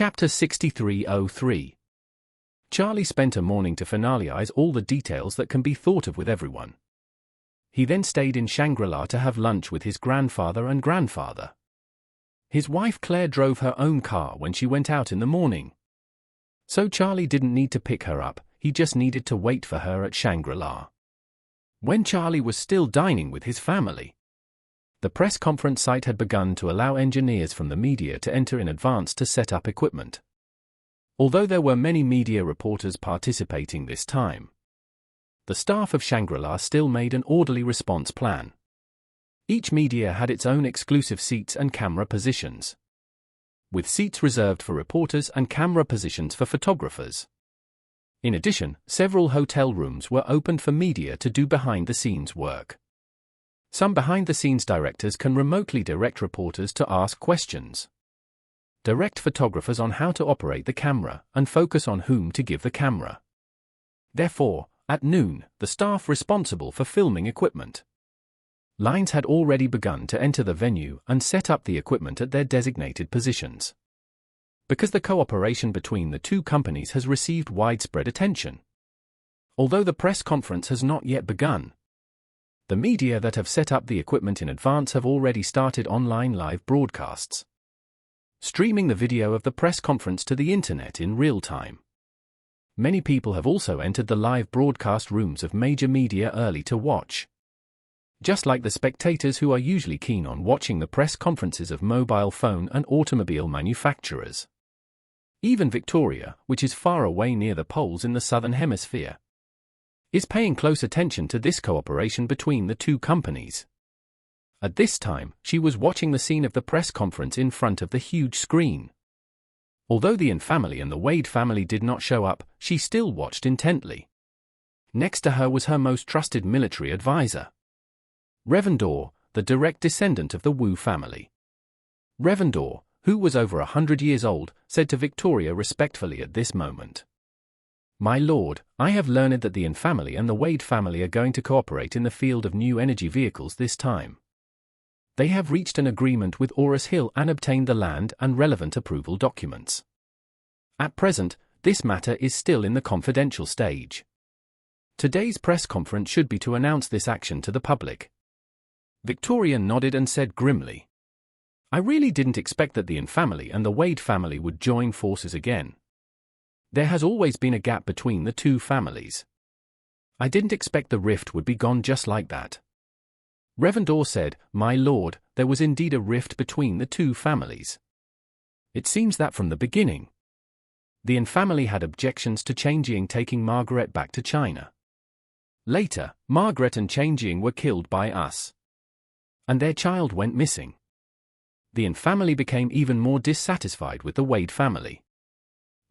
Chapter 6303. Charlie spent a morning to finalize all the details that can be thought of with everyone. He then stayed in Shangri-La to have lunch with his grandfather and grandfather. His wife Claire drove her own car when she went out in the morning. So Charlie didn't need to pick her up, he just needed to wait for her at Shangri-La. When Charlie was still dining with his family, the press conference site had begun to allow engineers from the media to enter in advance to set up equipment. Although there were many media reporters participating this time, the staff of Shangri-La still made an orderly response plan. Each media had its own exclusive seats and camera positions, with seats reserved for reporters and camera positions for photographers. In addition, several hotel rooms were opened for media to do behind-the-scenes work. Some behind-the-scenes directors can remotely direct reporters to ask questions, direct photographers on how to operate the camera, and focus on whom to give the camera. Therefore, at noon, the staff responsible for filming equipment lines had already begun to enter the venue and set up the equipment at their designated positions. Because the cooperation between the two companies has received widespread attention, although the press conference has not yet begun, the media that have set up the equipment in advance have already started online live broadcasts, streaming the video of the press conference to the internet in real time. Many people have also entered the live broadcast rooms of major media early to watch, just like the spectators who are usually keen on watching the press conferences of mobile phone and automobile manufacturers. Even Victoria, which is far away near the poles in the southern hemisphere, is paying close attention to this cooperation between the two companies. At this time, she was watching the scene of the press conference in front of the huge screen. Although the Yin family and the Wade family did not show up, she still watched intently. Next to her was her most trusted military advisor, Reverend Dorr, the direct descendant of the Wu family. Reverend Dorr, who was over 100 years old, said to Victoria respectfully at this moment, "My lord, I have learned that the Yin family and the Wade family are going to cooperate in the field of new energy vehicles this time. They have reached an agreement with Oris Hill and obtained the land and relevant approval documents. At present, this matter is still in the confidential stage. Today's press conference should be to announce this action to the public." Victoria nodded and said grimly, "I really didn't expect that the Yin family and the Wade family would join forces again. There has always been a gap between the two families. I didn't expect the rift would be gone just like that." Reverend Dorr said, "My lord, there was indeed a rift between the two families. It seems that from the beginning, the Yin family had objections to Chen Jing taking Margaret back to China. Later, Margaret and Chen Jing were killed by us, and their child went missing. The Yin family became even more dissatisfied with the Wade family."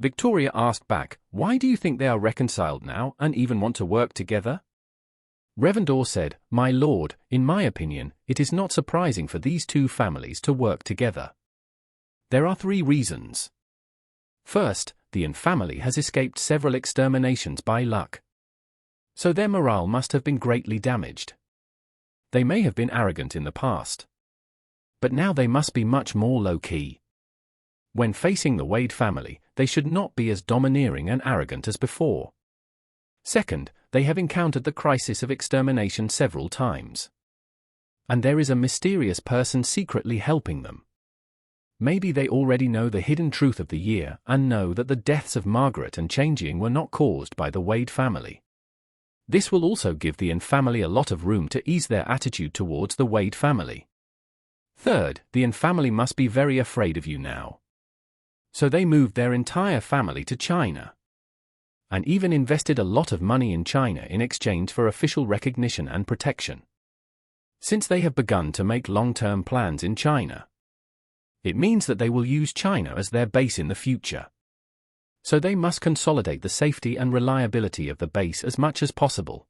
Victoria asked back, "Why do you think they are reconciled now and even want to work together?" Reverend Dorr said, "My lord, in my opinion, it is not surprising for these two families to work together. There are 3 reasons. First, the Yin family has escaped several exterminations by luck, so their morale must have been greatly damaged. They may have been arrogant in the past, but now they must be much more low-key. When facing the Wade family, they should not be as domineering and arrogant as before. Second, they have encountered the crisis of extermination several times, and there is a mysterious person secretly helping them. Maybe they already know the hidden truth of the year and know that the deaths of Margaret and Chen Jing were not caused by the Wade family. This will also give the Yin family a lot of room to ease their attitude towards the Wade family. Third, the Yin family must be very afraid of you now, so they moved their entire family to China, and even invested a lot of money in China in exchange for official recognition and protection. Since they have begun to make long-term plans in China, it means that they will use China as their base in the future. So they must consolidate the safety and reliability of the base as much as possible.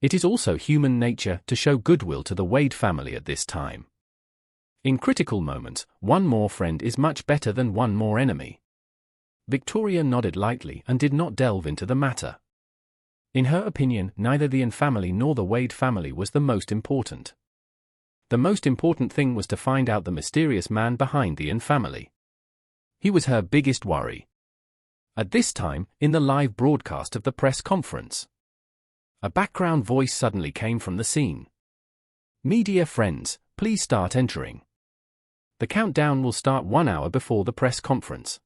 It is also human nature to show goodwill to the Wade family at this time. In critical moments, one more friend is much better than one more enemy." Victoria nodded lightly and did not delve into the matter. In her opinion, neither the Yin family nor the Wade family was the most important. The most important thing was to find out the mysterious man behind the Yin family. He was her biggest worry. At this time, in the live broadcast of the press conference, a background voice suddenly came from the scene. "Media friends, please start entering. The countdown will start 1 hour before the press conference."